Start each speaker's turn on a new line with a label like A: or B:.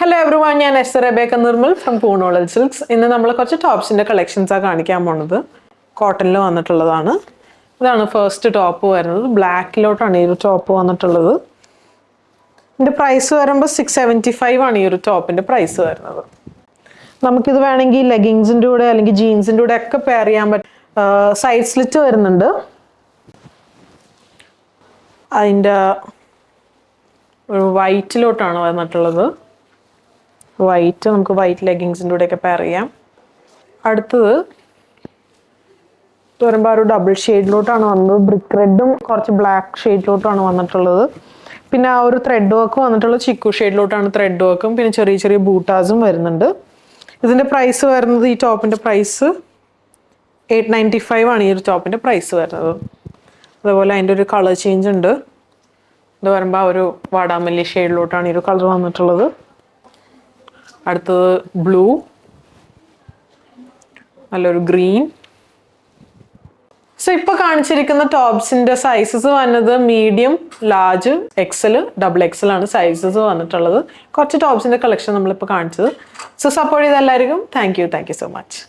A: Hello everyone, I am Rebecca Nirmal from Poonolal Silks. ഇന്ന് നമ്മൾ കുറച്ച് ടോപ്സിന്റെ കളക്ഷൻസ് കാണിക്കാൻ പോകുന്നത്. കോട്ടണിൽ വന്നിട്ടുള്ളതാണ്. ഇതാണ് ഫസ്റ്റ് ടോപ്പ് വരുന്നത്. ബ്ലാക്കിലോട്ടാണ് ഈ ഒരു ടോപ്പ് വന്നിട്ടുള്ളത്. ഇതിന്റെ പ്രൈസ് വരുമ്പോൾ 675 ആണ് ഈ ഒരു ടോപ്പിന്റെ പ്രൈസ് വരുന്നത്. നമുക്കിത് വേണമെങ്കിൽ ലെഗിങ്സിന്റെ കൂടെ അല്ലെങ്കിൽ ജീൻസിന്റെ കൂടെ ഒക്കെ പെയർ ചെയ്യാൻ പറ്റും. സൈഡ് സ്ലിറ്റ് വരുന്നുണ്ട്. അതിന്റെ ഒരു വൈറ്റിലോട്ടാണ് വന്നിട്ടുള്ളത്. വൈറ്റ് നമുക്ക് വൈറ്റ് ലെഗിങ്സിൻ്റെ കൂടെയൊക്കെ പെയർ ചെയ്യാം. അടുത്തത് വരുമ്പോൾ ഒരു ഡബിൾ ഷെയ്ഡിലോട്ടാണ് വന്നത്. ബ്രിക്ക് റെഡും കുറച്ച് ബ്ലാക്ക് ഷെയ്ഡിലോട്ടാണ് വന്നിട്ടുള്ളത്. പിന്നെ ആ ഒരു ത്രെഡ് വർക്ക് വന്നിട്ടുള്ളത് ചിക്കു ഷെയ്ഡിലോട്ടാണ് ത്രെഡ് വർക്കും പിന്നെ ചെറിയ ചെറിയ ബൂട്ടാസും വരുന്നുണ്ട്. ഇതിൻ്റെ പ്രൈസ് വരുന്നത് ഈ ടോപ്പിൻ്റെ പ്രൈസ് 895 ആണ് ഈ ഒരു ടോപ്പിൻ്റെ പ്രൈസ് വരുന്നത്. അതുപോലെ അതിൻ്റെ ഒരു കളർ ചേഞ്ച് ഉണ്ട്. ഇത് വരുമ്പോൾ ആ ഒരു വാടാമല്ലി ഷെയ്ഡിലോട്ടാണ് ഈ ഒരു കളർ വന്നിട്ടുള്ളത്. അടുത്തത് ബ്ലൂ, നല്ലൊരു ഗ്രീൻ. സോ ഇപ്പോൾ കാണിച്ചിരിക്കുന്ന ടോപ്സിൻ്റെ സൈസസ് വന്നത് medium, large, XL, double XL ആണ് സൈസസ് വന്നിട്ടുള്ളത്. കുറച്ച് ടോപ്സിൻ്റെ കളക്ഷൻ നമ്മളിപ്പോൾ കാണിച്ചത്. സോ സപ്പോർട്ട് ചെയ്ത എല്ലാവർക്കും താങ്ക് യു സോ മച്ച്.